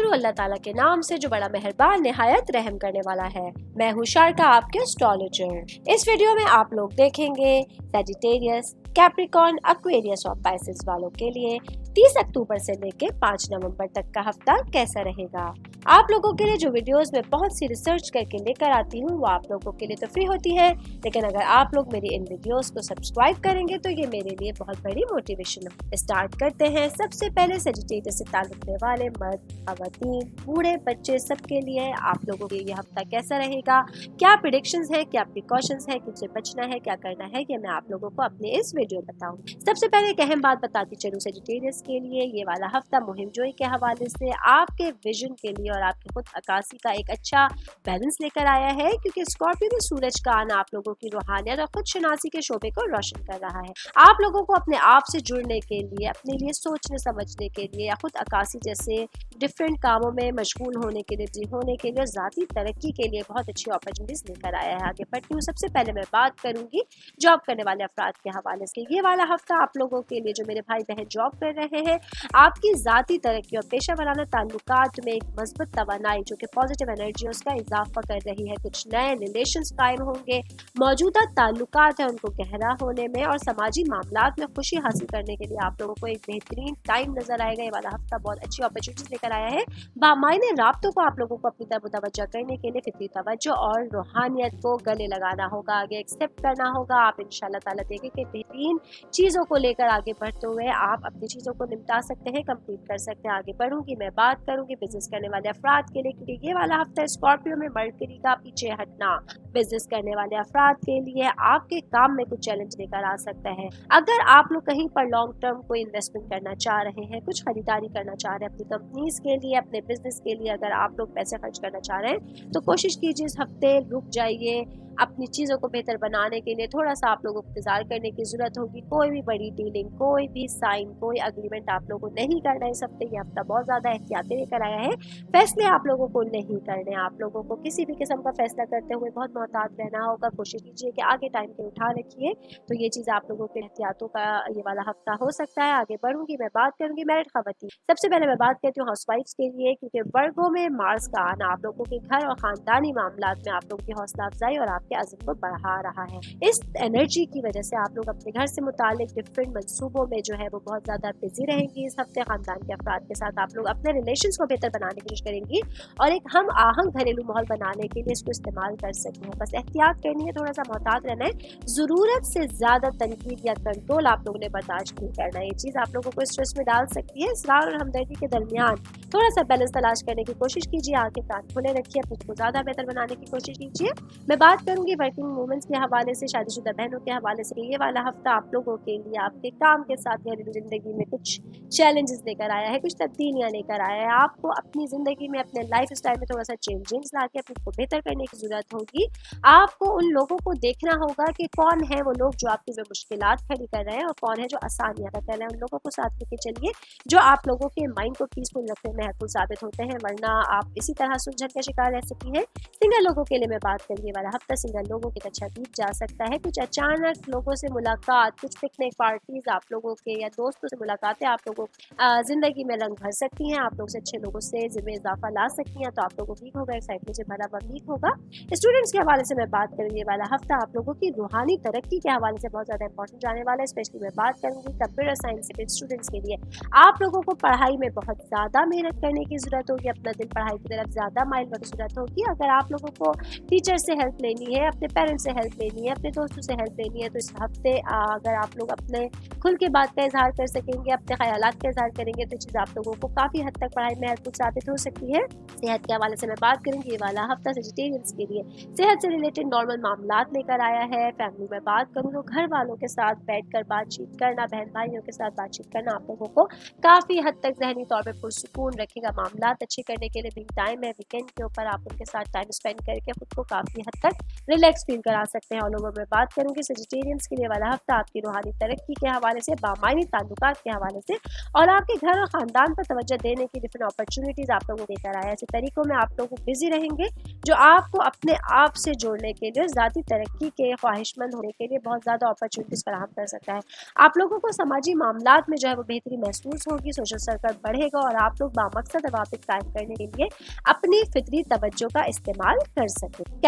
शुरू अल्लाह ताला के नाम से जो बड़ा मेहरबान निहायत रहम करने वाला है। मैं हूँ शारका, आपके एस्ट्रोलॉजर। इस वीडियो में आप लोग देखेंगे सैजिटेरियस, कैप्रिकॉर्न, एक्वेरियस और पाइसेस वालों के लिए 30 अक्टूबर से लेकर 5 नवंबर तक का हफ्ता कैसा रहेगा। आप लोगों के लिए जो वीडियोस में बहुत सी रिसर्च करके लेकर आती हूँ वो आप लोगों के लिए तो फ्री होती है, लेकिन अगर आप लोग मेरी इन वीडियोस को सब्सक्राइब करेंगे तो ये मेरे लिए बहुत बड़ी मोटिवेशन है। स्टार्ट करते हैं। सबसे पहले सैजिटेरियस से ताल्लुक वाले मर्द, खवातीन, बूढ़े, बच्चे सबके लिए आप लोगों के ये हफ्ता कैसा रहेगा, क्या प्रेडिक्शंस है, क्या प्रिकॉशंस है, किससे बचना है, क्या करना है, ये मैं आप लोगों को अपने इस वीडियो में बताऊँ। सबसे पहले एक अहम बात बताती चलूँ सैजिटेरियस के लिए, ये वाला हफ्ता मुहिम जोई के हवाले से आपके विजन के लिए और आपकी खुद अक्कासी का एक अच्छा बैलेंस लेकर आया है, क्योंकि स्कॉर्पियो में सूरज का आना आप लोगों की रूहानियत और खुद शनासी के शोबे को रोशन कर रहा है। आप लोगों को अपने आप से जुड़ने के लिए, अपने लिए सोचने समझने के लिए या खुद अक्कासी जैसे डिफरेंट कामों में मशगूल होने के लिए, बिजी होने के लिए और ज़ाती तरक्की के लिए बहुत अच्छी अपॉर्चुनिटीज लेकर आया है। आगे बढ़ती हूँ। सबसे पहले मैं बात करूंगी जॉब करने वाले अफराद के हवाले से। ये वाला हफ्ता आप लोगों के लिए जो मेरे भाई बहन जॉब कर रहे हैं, आपकी ज़ाती तरक्की और पेशा वाराना ताल्लुकात में एक मजबूत तवानाई जो कि पॉजिटिव एनर्जी उसका इजाफा कर रही है। कुछ नए रिलेशंस कायम होंगे, मौजूदा ताल्लुकात है उनको गहरा होने में और समाजी मामलात में खुशी हासिल करने के लिए आप लोगों को एक बेहतरीन टाइम नजर आएगा। ये वाला हफ्ता बहुत अच्छी अपॉर्चुनिटीज लेकर आया है। बामायने राब्तों को आप लोगों को अपनी तरफ मुतवज्जह करने के लिए फितरी तवज्जो और रूहानियत को गले लगाना होगा, आगे एक्सेप्ट करना होगा। आप इंशाल्लाह ताला देखें कि बेहतरीन चीज़ों को लेकर आगे बढ़ते हुए आप अपनी चीज़ों को निपटा सकते हैं, कंप्लीट कर सकते हैं। आगे बढ़ूंगी, मैं बात करूंगी बिजनेस करने वाले अफराद के लिए, क्योंकि ये वाला हफ्ता स्कॉर्पियो में मरकरी का पीछे हटना बिजनेस करने वाले अफराद के लिए आपके काम में कुछ चैलेंज लेकर आ सकता है। अगर आप लोग कहीं पर लॉन्ग टर्म कोई इन्वेस्टमेंट करना चाह रहे हैं, कुछ खरीदारी करना चाह रहे हैं अपनी कंपनीज के लिए, अपने बिजनेस के लिए, अगर आप लोग पैसे खर्च करना चाह रहे हैं तो कोशिश कीजिए इस हफ्ते रुक जाइए। अपनी चीज़ों को बेहतर बनाने के लिए थोड़ा सा आप लोगों को इंतजार करने की ज़रूरत होगी। कोई भी बड़ी डीलिंग, कोई भी साइन, कोई अग्रीमेंट आप लोगों को नहीं करना है इस हफ्ते। ये हफ्ता बहुत ज़्यादा एहतियातें लेकर आया है। फैसले आप लोगों को नहीं करने, आप लोगों को किसी भी किस्म का फैसला करते हुए बहुत मोहतात रहना होगा। कोशिश कीजिए कि आगे टाइम पे उठा रखिए, तो ये चीज़ आप लोगों के एहतियातों का ये वाला हफ्ता हो सकता है। आगे बढ़ूंगी, मैं बात करूंगी मैरिड खवातीन। सबसे पहले मैं बात करती हूँ हाउसवाइफ्स के लिए, क्योंकि वर्गों में मार्स का आना आप लोगों के घर और ख़ानदानी मामलात में आप लोगों की हौसला अफजाई और आपके अज़्म को बढ़ा रहा है। इस एनर्जी की वजह से आप लोग अपने घर से मुतालिक डिफरेंट मंसूबों में जो है वो बहुत ज़्यादा बिजी रहेंगी इस हफ्ते। खानदान के अफराद के साथ आप लोग अपने रिलेशंस को बेहतर बनाने की कोशिश करेंगी और एक हम आहंग घरेलू माहौल बनाने के लिए इसको इस्तेमाल कर सकते हैं। बस एहतियात करनी है, थोड़ा सा मोहतात रहना है। ज़रूरत से ज़्यादा तनकीद या कंट्रोल आप लोगों ने बर्दाश्त नहीं करना। ये चीज़ आप लोगों को स्ट्रेस में डाल सकती है। इसरार और हमदर्दी के दरमियान थोड़ा सा बैलेंस तलाश करने की कोशिश कीजिए। आगे कान खुले रखिए, अपने को ज़्यादा बेहतर बनाने की कोशिश कीजिए। मैं बात करूंगी वर्किंग वुमेन्स के हवाले से, शादीशुदा बहनों के हवाले से। ये वाला हफ्ता आप लोगों के लिए आपके काम के साथ घरेलू जिंदगी में कुछ चैलेंजेस लेकर आया है, कुछ तब्दीलियां लेकर आया है। आपको अपनी जिंदगी में, अपने लाइफ स्टाइल में थोड़ा सा चेंजिंग्स ला के अपने को बेहतर करने की जरूरत होगी। आपको उन लोगों को देखना होगा कि कौन है वो लोग जो आपकी मुश्किलात खड़ी कर रहे हैं और कौन है जो आसानियां कर रहे हैं। उन लोगों को साथ लेके चलिए जो आप लोगों के माइंड को पीसफुल रखने में हेल्पफुल साबित होते हैं, वरना आप इसी तरह सुलझन का शिकार रह सकती हैं। सिंगल लोगों के लिए मैं बात करिए वाला हफ्ता सिंगल लोगों के अच्छा बीत जा सकता है। कुछ अचानक लोगों से मुलाकात, कुछ पिकनिक पार्टीज आप लोगों के या दोस्तों से मुलाकातें आप लोगों जिंदगी में रंग भर सकती हैं। आप लोग से अच्छे लोगों से जिम्मे इजाफा ला सकती हैं, तो आप लोगों को वीक होगा, एक्साइटमेंट से भरा हुआ वीक होगा। स्टूडेंट्स के हवाले से मैं बात करूँगी वाला हफ्ता आप लोगों की रूहानी तरक्की के हवाले से बहुत ज़्यादा इंपॉर्टेंट जाने वाला है। स्पेशली मैं बात करूँगी कंप्यूटर साइंस के स्टूडेंट्स के लिए। आप लोगों को पढ़ाई में बहुत ज़्यादा मेहनत करने की ज़रूरत होगी, अपना दिल पढ़ाई की तरफ ज़्यादा माइल करने की ज़रूरत होगी। अगर आप लोगों को टीचर से हेल्प लेनी है, अपने पेरेंट्स से हेल्प लेनी है, अपने दोस्तों से हेल्प लेनी है, तो इस हफ्ते अगर आप लोग अपने खुल के बात का इजहार कर सकेंगे, अपने ख्यालात का इजहार करेंगे, तो चीज़ आप लोगों को काफ़ी हद तक पढ़ाई में हेल्पफुल साबित हो सकती है। सेहत के हवाले से मैं बात करूँगी। ये वाला हफ्ता वेजिटेरियंस के लिए सेहत से रिलेटेड नॉर्मल मामलात लेकर आया है। फैमिली में बात करूँ तो घर वालों के साथ बैठकर बातचीत करना, बहन भाइयों के साथ बातचीत करना आप लोगों को काफ़ी हद तक जहनी तौर पर पुरसुकून रखेगा। मामलात अच्छे करने के लिए भी टाइम है। वीकेंड के ऊपर आप उनके साथ टाइम स्पेंड करके खुद को काफ़ी हद तक रिलैक्स फील करा सकते हैं। ऑल ओवर में बात करूंगी सेजिटेरियंस के लिए वाला हफ्ता आपकी रूहानी तरक्की के हवाले से, बामायनी ताल्लुकात के हवाले से और आपके घर और खानदान पर तवज्जो देने की डिफरेंट अपॉर्चुनिटीज आप लोगों को देकर आया। ऐसे तरीकों में आप लोग बिजी रहेंगे जो आपको अपने आप से जोड़ने के लिए, ज़ाती तरक्की के ख्वाहिशमंद होने के लिए बहुत ज़्यादा अपॉर्चुनिटीज फराहम कर सकता है। आप लोगों को समाजी मामलात में जो है वो बेहतरी महसूस होगी, सोशल सर्कल बढ़ेगा और आप लोग बामकसद रवाबित कायम करने के लिए अपनी फितरी तवज्जो का इस्तेमाल कर सकते हैं।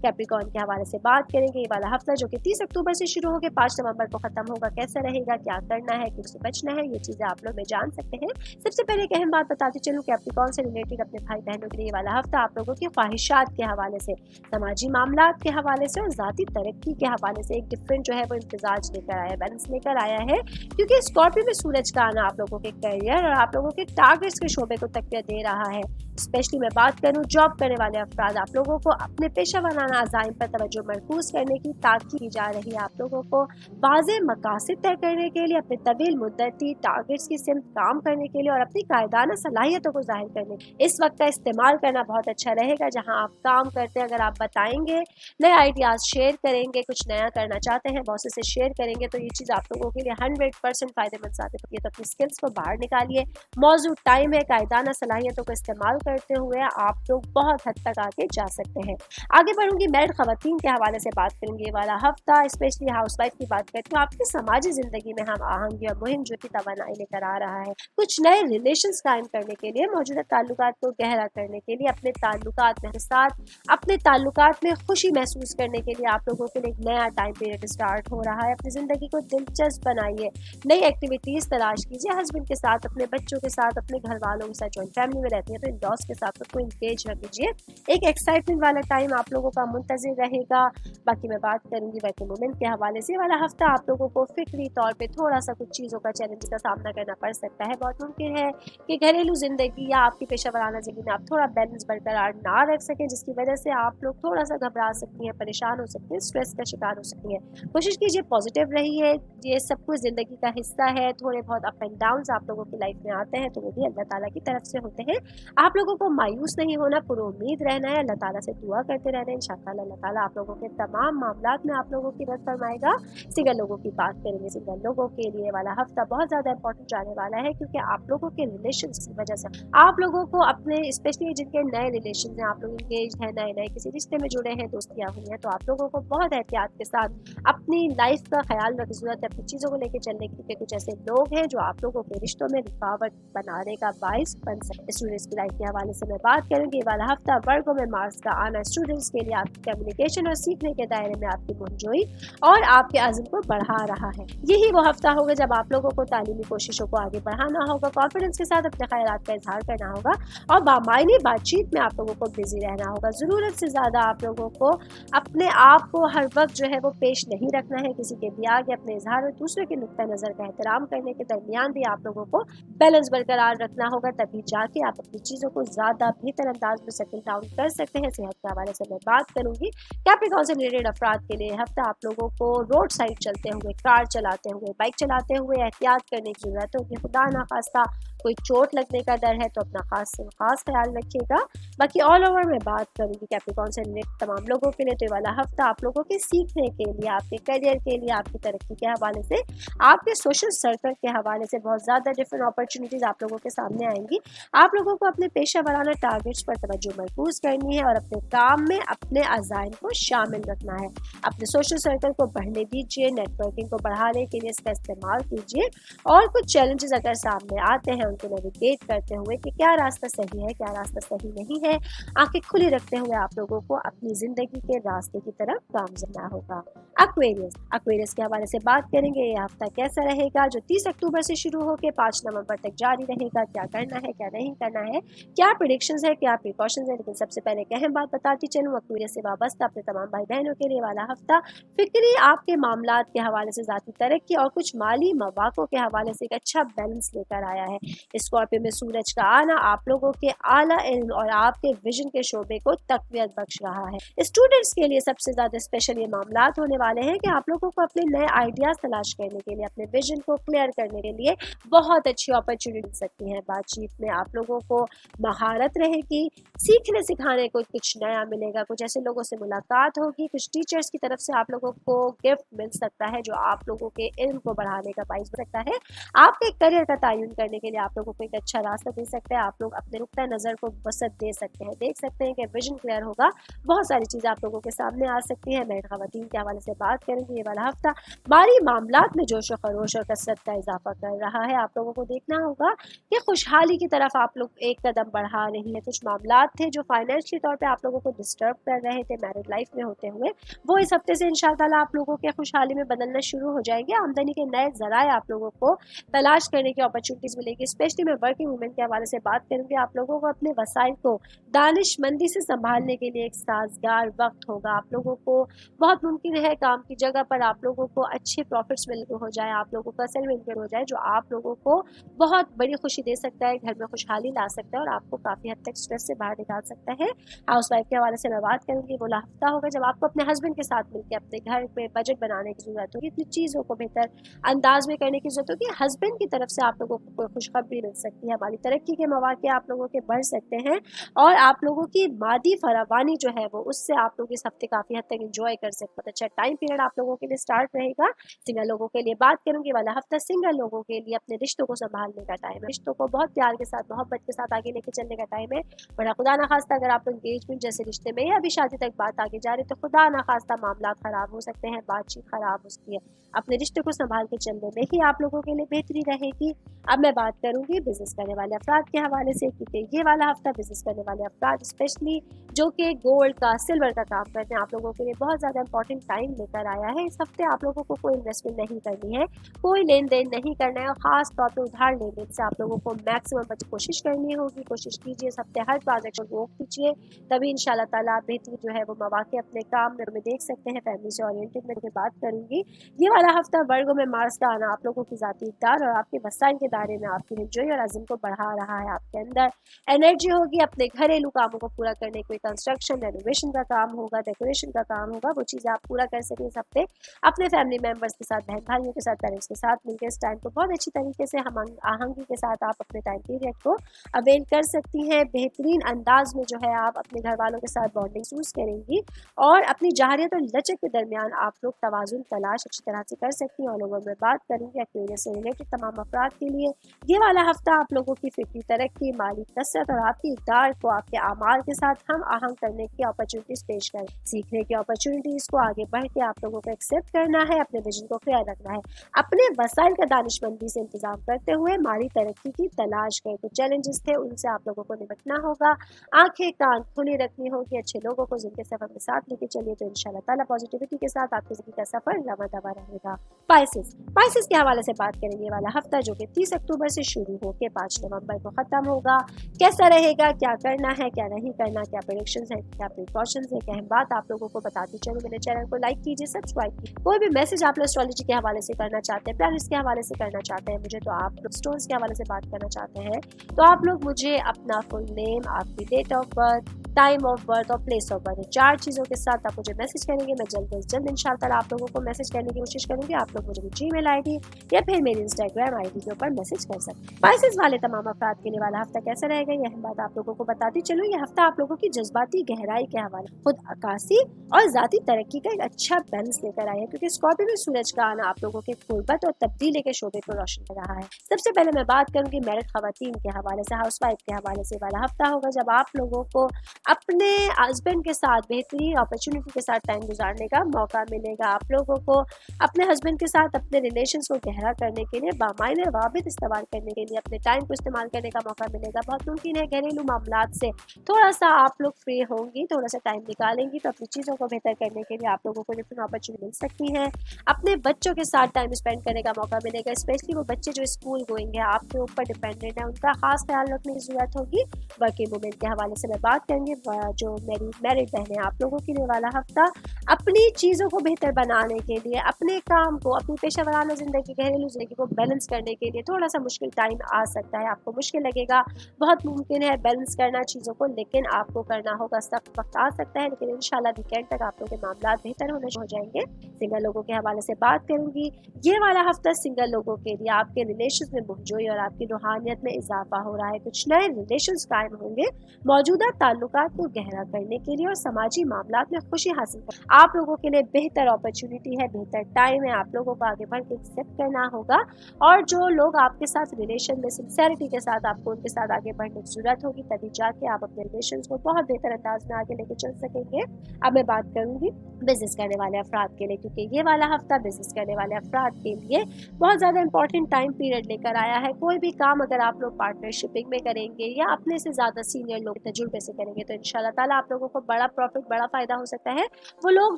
कैप्रिकॉर्न के हवाले से बात करेंगे। ये वाला हफ्ता जो कि 30 अक्टूबर से शुरू होकर 5 नवंबर को खत्म होगा, कैसा रहेगा, क्या करना है, किससे बचना है, ये चीजें आप लोग में जान सकते हैं। सबसे पहले एक अहम बात बताती चलूं, कैप्रिकॉर्न से रिलेटेड अपने भाई बहनों के लिए वाला हफ्ता आप लोगों की ख्वाहिशात के हवाले से, समाजी मामलात के हवाले से और ज़ाती तरक्की के हवाले से एक डिफरेंट जो है वो इम्तिजाज लेकर आया, बैलेंस लेकर आया है। क्योंकि स्कॉर्पियो में सूरज का आना आप लोगों के करियर और आप लोगों के टारगेट्स के शोबे को तकवीत दे रहा है। स्पेशली मैं बात करूं जॉब करने वाले अफराद, आप लोगों को अपने पेशा वाराना अज़ाइम पर तवज्जो मरकूज करने की ताकीद की जा रही है। आप लोगों को वाज़ेह मकासद तय करने के लिए, अपने तवील मुद्दती टारगेट्स की सिमत काम करने के लिए और अपनी कायदाना सलाहियतों को जाहिर करने इस वक्त का इस्तेमाल करना बहुत अच्छा रहेगा। जहां आप काम करते हैं, अगर आप बताएंगे, नए आइडियाज़ शेयर करेंगे, कुछ नया करना चाहते हैं, बॉस से शेयर करेंगे, तो ये चीज़ आप लोगों के लिए 100% फ़ायदेमंद साबित होगी। तो अपनी स्किल्स को बाहर निकालिए, मौजूद टाइम है, कायदाना सलाहियतों को इस्तेमाल करते हुए आप लोग बहुत हद तक आगे जा सकते हैं। आगे बढ़ूंगी, मैरिड खवातीन के हवाले से बात करेंगे। ये वाला हफ्ता स्पेशली हाउस वाइफ की बात करती हूँ, आपकी समाजी जिंदगी में हम आहंगी और मुहिम जो की तवानाई लेकर आ रहा है। कुछ नए रिलेशंस कायम करने के लिए, मौजूदा ताल्लुकात को गहरा करने के लिए, अपने ताल्लुकात में साथ, अपने ताल्लुकात में खुशी महसूस करने के लिए आप लोगों के लिए एक नया टाइम पीरियड स्टार्ट हो रहा है। अपनी जिंदगी को दिलचस्प बनाइए, नई एक्टिविटीज तलाश कीजिए, हस्बैंड के साथ, अपने बच्चों के साथ, अपने घर वालों के साथ, जॉइंट फैमिली में रहती है तो इन-लॉज के साथ को इंगेज रख लीजिए। एक एक्साइटमेंट वाला टाइम आप लोगों का मुंतज़िर रहेगा। बाकी मैं बात करूंगी वर्किंग वुमेन के हवाले से। वाला हफ्ता आप लोगों को फिक्री तौर पे थोड़ा सा कुछ चीज़ों का, चैलेंज का सामना करना पड़ सकता है। बहुत मुमकिन है कि घरेलू जिंदगी या आपकी पेशा वाराना जिंदगी में आप थोड़ा बैलेंस बरकरार ना रख सकें, जिसकी वजह से आप लोग थोड़ा सा घबरा सकती हैं, परेशान हो सकती हैं, स्ट्रेस का शिकार हो सकती हैं। कोशिश कीजिए पॉजिटिव रहिए, ये सब कुछ जिंदगी का हिस्सा है। थोड़े बहुत अप एंड डाउन आप लोगों की लाइफ में आते हैं तो वो भी अल्लाह ताला की तरफ से होते हैं। आप लोगों को मायूस नहीं होना, पुरुम्मीद रहना है, अल्लाह ताला से दुआ करते रहना है। इंशाअल्लाह अल्लाह ताला आप लोगों के तमाम मामलात में आप लोगों की मदद फरमाएगा। सिंगल लोगों की बात करेंगे, सिंगल लोगों के लिए वाला हफ्ता बहुत ज़्यादा इंपॉर्टेंट जाने वाला है, क्योंकि आप लोगों के रिलेशन की वजह से आप लोगों को अपने, स्पेशली जिनके नए रिलेशन हैं, आप लोग इंगेज हैं, नए नए किसी रिश्ते में जुड़े हैं, दोस्तियाँ हुई हैं, तो आप लोगों को बहुत एहतियात के साथ अपनी लाइफ का ख्याल रखने की जरूरत है, अपनी चीज़ों को लेकर चलने की। कुछ ऐसे लोग हैं जो आप लोगों के रिश्तों में रुकावट बनाने का बाइस बन सकते। स्टूडेंट्स की लाइफ के हवाले से मैं बात करूँगी। वाला हफ्ता वर्गों में मार्क्स का आना स्टूडेंट्स के लिए आपकी कम्युनिकेशन और सीखने के दायरे में आपकी मुंजोई और आपके अज़्म को बढ़ा रहा है। यही वो हफ्ता होगा जब आप लोगों को तालीमी कोशिशों को आगे बढ़ाना होगा, कॉन्फिडेंस के साथ अपने ख्यालात का इजहार करना होगा और बामायनी बातचीत में आप लोगों को बिजी रहना होगा। ज़रूरत से ज़्यादा आप लोगों को अपने आप को हर वक्त जो है वो पेश नहीं रखना है, किसी के भी आगे अपने इजहार और दूसरे के नुक्ता नज़र का एहतराम करने के दरमियान भी आप लोगों को बैलेंस बरकरार रखना होगा, तभी जाके आप अपनी चीज़ों को ज़्यादा बेहतर अंदाज में सेटल डाउन कर सकते हैं। सेहत के हवाले से मैं बात करूँगी। कैप्रिकॉर्न से रिलेटेड अफराद के लिए हफ्ता आप लोगों को रोड साइड चलते हुए, कार चलाते हुए, बाइक चलाते हुए एहतियात करने की जरूरत होगी। खुदा ना खास्ता कोई चोट लगने का डर है तो अपना खास ख्याल रखिएगा। बाकी ऑल ओवर में बात करूँगी कैप्रिकॉर्न से रिलेटेड तमाम लोगों के लिए, तो ये वाला हफ्ता आप लोगों के सीखने के लिए, आपके करियर के लिए, आपकी तरक्की के हवाले से, आपके सोशल सर्कल के हवाले से बहुत ज़्यादा डिफरेंट अपॉर्चुनिटीज़ आप लोगों के सामने आएंगी। आप लोगों को अपने पेशा वाराना टारगेट्स पर तवज्जो मरकूज करनी है और अपने काम में अपने अज़ाइम को शामिल रखना है। अपने सोशल सर्कल को बढ़ने दीजिए, नेटवर्किंग को बढ़ाने के लिए इसका इस्तेमाल कीजिए और कुछ चैलेंजेस अगर सामने आते हैं उनको नेविगेट करते हुए कि क्या रास्ता सही है, क्या रास्ता सही नहीं है, आंखें खुली रखते हुए आप लोगों को अपनी जिंदगी के रास्ते की तरफ गामज़न होगा। एक्वेरियस के हवाले से बात करेंगे। ये हफ्ता कैसा रहेगा जो 30 अक्टूबर से शुरू होकर 5 नवंबर तक जारी रहेगा, क्या करना है, क्या नहीं करना है, क्या प्रेडिक्शंस है, क्या प्रिकॉशंस है। लेकिन सबसे पहले एक अहम बात बताती चलूँ, एक्वेरियस से वाबस्ता अपने तमाम भाई बहनों के लिए वाला हफ्ता फिक्री आपके मामलात के हवाले से, ज़ाती तरक्की और कुछ माली मवाक़ों के हवाले से एक अच्छा बैलेंस लेकर आया है। स्कॉर्पियो में सूरज का आना आप लोगों के आला इल्म और आपके विजन के शोबे को तक़वियत बख्श रहा है। स्टूडेंट्स के लिए सबसे ज़्यादा स्पेशल ये मामलात होने वाले हैं कि आप लोगों को अपने नए आइडियाज़ तलाश करने के लिए, अपने विजन को क्लियर करने के लिए बहुत अच्छी अपॉर्चुनिटी मिल सकती है। बातचीत में आप लोगों को महारत रहेगी, सीखने सिखाने को कुछ नया मिलेगा। कुछ ऐसे लोगों से मुलाकात होगी, कुछ टीचर्स की तरफ से आप लोगों को गिफ्ट मिल सकता है जो आप लोगों के इल्म को बढ़ाने का बाइस बन सकता है। आपके करियर का तयन करने के लिए आप लोगों को एक अच्छा रास्ता दे सकता है। आप लोग अपने नुक्ता नज़र को वसत दे सकते हैं, देख सकते हैं कि विजन क्लियर होगा, बहुत सारी चीज़ें आप लोगों के सामने आ सकती है। मैं खवातीन के हवाले से बात करेंगे। ये वाला हफ्ता माली मामलात में जोश और खरोश और कसरत का इजाफा कर रहा है। आप लोगों को देखना होगा कि खुशहाली की तरफ आप लोग एक कदम बढ़ा रही है। कुछ मामलात थे जो फाइनेंशियली तौर पे आप लोगों को डिस्टर्ब कर रहे थे मैरिड लाइफ में होते हुए, वो इस हफ्ते से इंशाअल्लाह आप लोगों के खुशहाली में बदलना शुरू हो जाएंगे। आमदनी के नए जराए आप लोगों को तलाश करने की अपॉर्चुनिटीज मिलेगी। स्पेशली मैं वर्किंग वुमेन के हवाले से बात करूंगी। आप लोगों को अपने वसाइल को दानिशमंदी से संभालने के लिए एक साजगार वक्त होगा। आप लोगों को बहुत मुमकिन है काम की जगह पर आप लोगों को अच्छे प्रॉफिट्स मिल हो जाए, आप लोगों का सेटलमेंट हो जाए, जो आप लोगों को बहुत बड़ी खुशी दे सकता है, घर में खुशहाली ला सकता है और आपको काफ़ी हद तक स्ट्रेस से बाहर निकाल सकता है। हाउस वाइफ के हवाले से मैं बात करूंगी। वो हफ्ता होगा जब आपको अपने हस्बैंड के साथ मिलकर अपने घर में बजट बनाने की जरूरत होगी, अपनी चीज़ों को बेहतर अंदाज में करने की जरूरत होगी। हस्बैंड की तरफ से आप लोगों को खुशखबरी मिल सकती है, हमारी तरक्की के मौके आप लोगों के बढ़ सकते हैं और आप लोगों की मादी फरावानी जो है वो उससे आप लोग इस हफ्ते काफ़ी हद तक इंजॉय कर सकते हैं। अच्छा टाइम पीरियड आप लोगों के लिए स्टार्ट रहेगा। सिंगल लोगों के लिए बात करूंगी। वाला हफ्ता सिंगल लोगों के लिए अपने रिश्तों को संभालने का टाइम है, रिश्तों को बहुत प्यार के साथ मोहब्बत के साथ आगे लेके चलने का टाइम है। बड़ा खुदा ना खास्ता अगर आप एंगेजमेंट जैसे रिश्ते में या अभी शादी तक बात आगे जा रही है तो खुदा ना खास्ता मामला खराब हो सकते हैं, बातचीत खराब हो सकती है। अपने रिश्ते को संभाल के चलने में ही आप लोगों के लिए बेहतरी रहेगी। अब मैं बात करूंगी बिजनेस करने वाले अफराद के हवाले से, क्योंकि ये वाला हफ्ता बिजनेस करने वाले अफराद स्पेशली जो कि गोल्ड का सिल्वर का काम करते हैं आप लोगों के लिए बहुत ज़्यादा इंपॉर्टेंट टाइम लेकर आया है। इस हफ्ते आप लोगों को कोई इन्वेस्टमेंट नहीं करनी है, कोई लेन देन नहीं करना है और ख़ास तौर पर उधार लेने से आप लोगों को मैक्सिमम कोशिश करनी होगी। कोशिश कीजिए इस हफ्ते हर ट्रांजेक्शन रोक कीजिए, तभी इंशाल्लाह ताला आप बेहतरी जो है वो मौके अपने काम में देख सकते हैं। फैमिली से ओरिएंटेड में बात करूंगी। ये वाला हफ्ता वर्गों में मार्स का आना आप लोगों की ज़ाती इक़्तिदार और आपके वसाइल के दायरे में आपकी हिम्मत और अज़्म को बढ़ा रहा है। आपके अंदर एनर्जी होगी अपने घरेलू कामों को पूरा करने, कोई कंस्ट्रक्शन रेनोवेशन का काम होगा, डेकोरेशन का काम होगा, वो चीज़ें आप पूरा कर सकें इस हफ्ते अपने फैमिली मेम्बर्स के साथ, बहन भाइयों के साथ, पेरेंट्स के साथ मिलकर इस टाइम को बहुत अच्छी तरीके से हम आहंगी के साथ आप अपने टाइम पीरियड को अवेल कर सकती हैं। बेहतरीन अंदाज में जो है आप अपने घर वालों के साथ बॉन्डिंग महसूस करेंगी और अपनी जहारियत और लचक के दरमियान आप लोग तवाज़ुन तलाश अच्छी तरह से कर सकती हैं। और लोगों में बात करूँगी एक्वेरियस से रिलेटेड तमाम अफराद के लिए ये वाला हफ्ता आप लोगों की फिक्री तरक्की, माली कसरत और आपकी इक़्तिदार को आपके आमाल के साथ हम आहंग करने की अपॉर्चुनिटीज़ पेश करें, सीखने की अपॉर्चुनिटीज़ को आगे बढ़ के आप लोगों को एक्सेप्ट करना है, अपने विजन को क्लियर रखना है, अपने वसाइल का दानिशमंदी से इंतजाम करते हुए माली तरक्की की तलाश करें। तो चैलेंजेस थे उनसे आप लोगों को निपटना होगा, आंखें कान खुली रखनी होगी, अच्छे लोगों को जिनके सफर में साथ लेके चलिए तो इंशाल्लाह ताला पॉजिटिविटी के साथ आपकी जिंदगी का सफर लम्हा दवा रहेगा। स्पाइसेस के हवाले से बात करेंगे। वाला हफ्ता जो कि 30 अक्टूबर से शुरू होकर 5 नवंबर को खत्म होगा, कैसा रहेगा, क्या करना है, क्या नहीं करना, क्या प्रेडिक्शंस है, क्या प्रिकॉशंस है, क्या अहम बात आप लोगों को बताती चलूं। मेरे चैनल को लाइक कीजिए, सब्सक्राइब कीजिए। कोई भी मैसेज आप लोग एस्ट्रोलॉजी के हवाले से करना चाहते हैं, प्लैनेट्स के हवाले से करना चाहते हैं मुझे, तो आप लोग स्टोन्स के हवाले से बात करना चाहते हैं तो आप लोग मुझे अपना फुल नेम, आपकी date of birth, time of birth और प्लेस ऑफ बर्थ, 4 चीज़ों के साथ आप मुझे मैसेज करेंगे। मैं जल्द से जल्द इंशाल्लाह आप लोगों को मैसेज करने की कोशिश करूंगी। आप लोग मुझे जीमेल आईडी या फिर मेरी इंस्टाग्राम आईडी के ऊपर मैसेज कर सकते हैं। स्पाइसेस वाले तमाम अफराद के लिए वाला हफ्ता कैसा रहेगा यह बात आप लोगों को बताती चलूँ। यह हफ्ता आप लोगों की जज्बाती गहराई के हवाले, खुद अक्कासी और ज़ाती तरक्की का एक अच्छा बैलेंस लेकर आया है, क्योंकि स्कॉर्पियो में सूरज का आना आप लोगों के गुर्बत और तब्दीली के शोबे को रोशन कर रहा है। सबसे पहले मैं बात करूंगी मैरिड खवातीन के हवाले से, हाउस वाइफ के हवाले से। वाला हफ्ता होगा जब आप लोगों को अपने हस्बैंड के साथ बेहतरीन अपॉर्चुनिटी के साथ टाइम गुजारने का मौका मिलेगा। आप लोगों को अपने हस्बैंड के साथ अपने रिलेशंस को गहरा करने के लिए, बामायने रवाबित इस्तेमाल करने के लिए अपने टाइम को इस्तेमाल करने का मौका मिलेगा। बहुत मुमकिन है घरेलू मामलात से थोड़ा सा आप लोग फ्री होंगी, थोड़ा सा टाइम निकालेंगी तो अपनी चीज़ों को बेहतर करने के लिए आप लोगों को डिफरेंट अपॉर्चुनिटी मिल सकती है। अपने बच्चों के साथ टाइम स्पेंड करने का मौका मिलेगा, स्पेशली वो बच्चे जो स्कूल गोइंग है, आपके ऊपर डिपेंडेंट है, उनका खास ख्याल रखने की जरूरत होगी। वर्किंग वुमेन के हवाले से मैं बात करेंगे, जो मेरी मैरिड बहनें आप लोगों के लिए वाला हफ्ता अपनी चीज़ों को बेहतर बनाने के लिए, अपने काम को, अपनी पेशा वराना ज़िंदगी, घरेलू ज़िंदगी को बैलेंस करने के लिए थोड़ा सा मुश्किल टाइम आ सकता है। आपको मुश्किल लगेगा, बहुत मुमकिन है बैलेंस करना चीज़ों को, लेकिन आपको करना होगा। सख्त वक्त आ सकता है, लेकिन इंशाल्लाह वीकेंड तक आप लोगों के मामला बेहतर होने हो जाएंगे। सिंगल लोगों के हवाले से बात करूंगी। ये वाला हफ्ता सिंगल लोगों के लिए आपके रिलेशंस में बुहजोई और आपकी रूहानियत में इजाफा हो रहा है। कुछ नए रिलेशंस कायम होंगे मौजूदा ताल्लुकात को गहरा करने के लिए और समाजी मामलात में खुशी हासिल कर। आप लोगों के लिए बेहतर अपॉर्चुनिटी है, बेहतर टाइम है। आप लोगों को आगे बढ़ के एक्सेप्ट करना होगा, और जो लोग आपके साथ रिलेशन में सिंसेरिटी के साथ आपको उनके साथ आगे बढ़ने की जरूरत होगी, तभी जाके आप अपने रिलेशन को बहुत बेहतर अंदाज में आगे लेके चल सकेंगे। अब मैं बात करूंगी बिजनेस करने वाले अफराद के लिए, क्योंकि ये वाला हफ्ता बिजनेस करने वाले अफराद के लिए बहुत ज़्यादा इंपॉर्टेंट टाइम पीरियड लेकर आया है। कोई भी काम अगर आप लोग पार्टनरशिपिंग में करेंगे या अपने से ज़्यादा सीनियर लोग तजुर्बे से करेंगे, तो इंशाल्लाह ताला आप लोगों को बड़ा प्रॉफिट, बड़ा फ़ायदा हो सकता है। वो लोग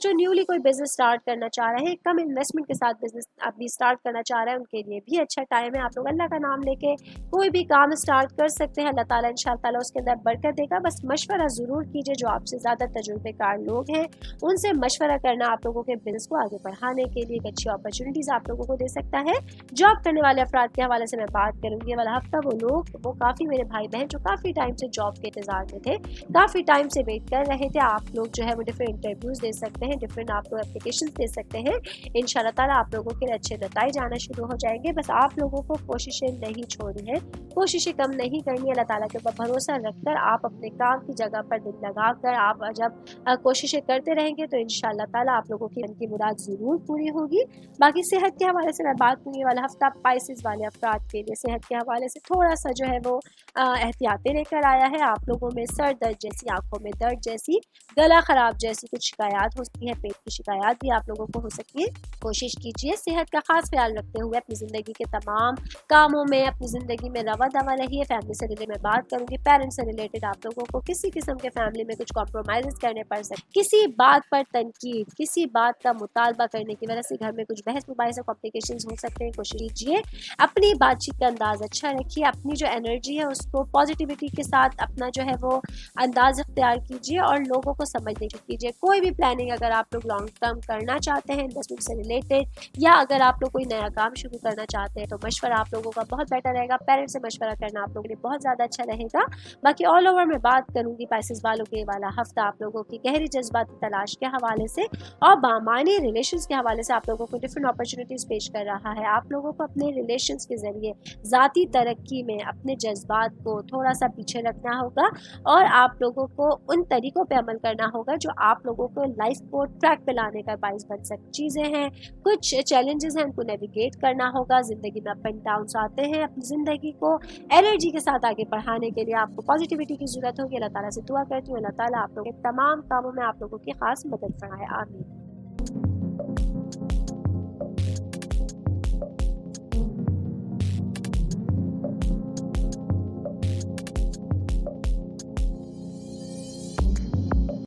जो न्यूली कोई बिजनेस स्टार्ट करना चाह रहे हैं, कम इन्वेस्टमेंट के साथ बिजनेस अभी स्टार्ट करना चाह रहे हैं, उनके लिए भी अच्छा टाइम है। आप लोग अल्लाह का नाम लेके कोई भी काम स्टार्ट कर सकते हैं। अल्लाह ताला इंशाल्लाह ताला उसके अंदर बरकत देगा। बस मशवरा ज़रूर कीजिए, जो आपसे ज़्यादा तजुर्बेकार लोग हैं उनसे मशवरा करना आप लोगों के बिजनेस को आगे बढ़ाने के लिए एक अच्छी अपॉर्चुनिटीज़ आप लोगों को दे सकता है। जॉब करने वाले अफराद के हवाले से मैं बात करूँगी। वाला हफ्ता वो काफ़ी मेरे भाई बहन जो काफ़ी टाइम से जॉब के इंतजार में थे, काफ़ी टाइम से वेट कर रहे थे, आप लोग जो है वो डिफरेंट इंटरव्यूज़ दे सकते हैं, डिफरेंट आप लोग एप्लीकेशन दे सकते हैं। इंशाल्लाह ताला आप लोगों के लिए अच्छे नतीजे आना शुरू हो जाएंगे। बस आप लोगों को कोशिशें नहीं छोड़नी है, कोशिशें कम नहीं करनी है। अल्लाह ताला के ऊपर भरोसा रखकर आप अपने काम की जगह पर दिल लगाकर आप जब कोशिशें करते रहेंगे, तो इंशाल्लाह ताला आप लोगों की मन की मुराद ज़रूर पूरी होगी। बाकी सेहत के हवाले से मैं बात करूँगी। वाला हफ्ता पाइसेस वाले अफराद के लिए सेहत के हवाले से थोड़ा सा जो है वो एहतियातें लेकर आया है। आप लोगों में सर दर्द जैसी, आंखों में दर्द जैसी, गला खराब जैसी कुछ शिकायत होती है, पेट की शिकायत भी आप लोगों को हो सकती है। कोशिश कीजिए सेहत का खास ख्याल रखते हुए अपनी ज़िंदगी के तमाम कामों में, अपनी ज़िंदगी में रवा दवा रहिए। फैमिली से रिलेटेड मैं बात करूँगी। पेरेंट्स से रिलेटेड आप लोगों को किसी किस्म के फैमिली में कुछ कॉम्प्रोमाइज़ करने पड़ सकते, किसी बात पर तनकीद, किसी बात का मुतालबा करने की वजह से घर में कुछ बहस मुबाहिसा कॉम्प्लिकेशंस हो सकते हैं। कोशिश कीजिए अपनी बातचीत का अंदाज अच्छा रखिए, अपनी जो एनर्जी है उसको पॉजिटिविटी के साथ अपना जो है वो अंदाज इख्तियार कीजिए और लोगों को समझने की कीजिए। कोई भी प्लानिंग अगर आप लोग लॉन्ग टर्म करना चाहते हैं इन्वेस्टमेंट से रिलेटेड, या अगर आप लोग कोई नया काम शुरू करना चाहते हैं, तो मशवरा आप लोगों का बहुत बेटर रहेगा। पेरेंट्स से मशवरा करना आप लोगों के लिए बहुत ज़्यादा अच्छा रहेगा। बाकी ऑल ओवर मैं बात करूँगी पाइसेस वालों के वाला हफ्ता आप लोगों की गहरी जज्बाती तलाश के हवाले से और बामानी रिलेशंस के हवाले से आप लोगों को डिफरेंट अपॉर्चुनिटीज़ पेश कर रहा है। आप लोगों को अपने रिलेशंस के ज़रिए ज़ाती तरक्की में अपने जज्बात को थोड़ा सा पीछे रखना होगा और आप लोगों को उन तरीक़ों पे अमल करना होगा जो आप लोगों को लाइफ को ट्रैक पे लाने का बाइस बन सकती चीज़ें हैं। कुछ चैलेंजेस हैं, उनको नेविगेट करना होगा। ज़िंदगी में अप एंड डाउन्स आते हैं। अपनी ज़िंदगी को एनर्जी के साथ आगे बढ़ाने के लिए आपको पॉजिटिविटी की ज़रूरत होगी। अल्लाह ताला से दुआ करती हूँ अल्लाह ताला आप लोगों के तमाम कामों में आप लोगों की खास मदद फरमाए। आमीन।